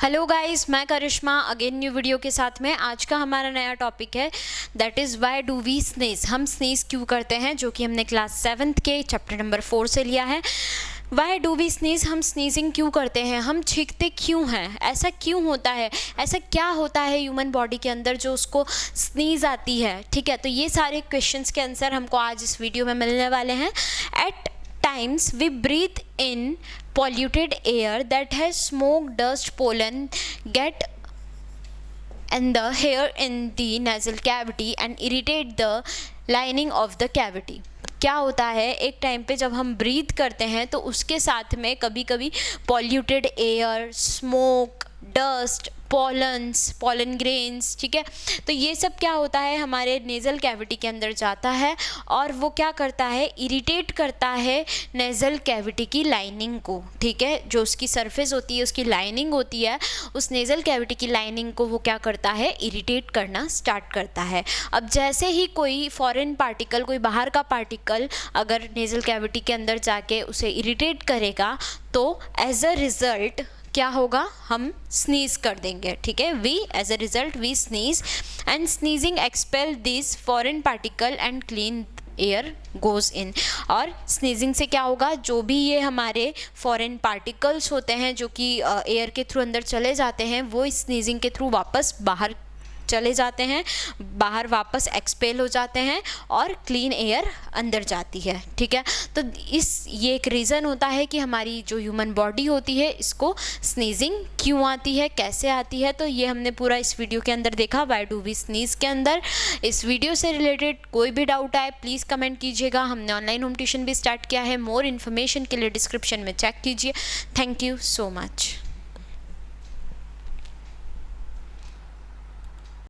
Hello guys, मैं करिश्मा again new video के साथ में। आज का हमारा नया टॉपिक है that is why do we sneeze. हम स्नीज क्यों करते हैं, जो कि हमने क्लास 7th के चैप्टर नंबर 4 से लिया है। वाई डू वी स्नीज, हम स्नीजिंग क्यों करते हैं, हम छींकते क्यों हैं, ऐसा क्यों होता है, ऐसा क्या होता है ह्यूमन बॉडी के अंदर जो उसको स्नीज आती है। ठीक है, तो ये सारे क्वेश्चंस के आंसर हमको आज इस वीडियो में मिलने वाले हैं। At times we breathe in polluted air that has smoke, dust, pollen get in the hair in the nasal cavity and irritate the lining of the cavity। क्या होता है, एक टाइम पे जब हम ब्रीथ करते हैं तो उसके साथ में कभी कभी polluted air, smoke, dust, pollen grains, ठीक है, तो ये सब क्या होता है हमारे नेज़ल कैविटी के अंदर जाता है और वो क्या करता है, इरिटेट करता है नेज़ल कैविटी की लाइनिंग को। ठीक है, जो उसकी सरफेस होती है, उसकी लाइनिंग होती है, उस नेज़ल कैविटी की लाइनिंग को वो क्या करता है, इरिटेट करना स्टार्ट करता है। अब जैसे ही कोई फॉरेन पार्टिकल, कोई बाहर का पार्टिकल अगर नेज़ल कैविटी के अंदर जाके उसे इरिटेट करेगा तो एज अ रिज़ल्ट क्या होगा, हम स्नीज कर देंगे। ठीक है, we as a result we sneeze and sneezing expel this foreign particle and clean air goes in. और स्नीजिंग से क्या होगा, जो भी ये हमारे फॉरेन पार्टिकल्स होते हैं जो कि एयर के थ्रू अंदर चले जाते हैं, वो इस स्नीजिंग के थ्रू वापस बाहर चले जाते हैं, बाहर वापस एक्सपेल हो जाते हैं और क्लीन एयर अंदर जाती है। ठीक है, तो ये एक रीज़न होता है कि हमारी जो ह्यूमन बॉडी होती है इसको स्नीजिंग क्यों आती है, कैसे आती है। तो ये हमने पूरा इस वीडियो के अंदर देखा, व्हाई डू वी स्नीज के अंदर। इस वीडियो से रिलेटेड कोई भी डाउट आए प्लीज़ कमेंट कीजिएगा। हमने ऑनलाइन होम ट्यूशन भी स्टार्ट किया है, मोर इन्फॉर्मेशन के लिए डिस्क्रिप्शन में चेक कीजिए। Thank you so much.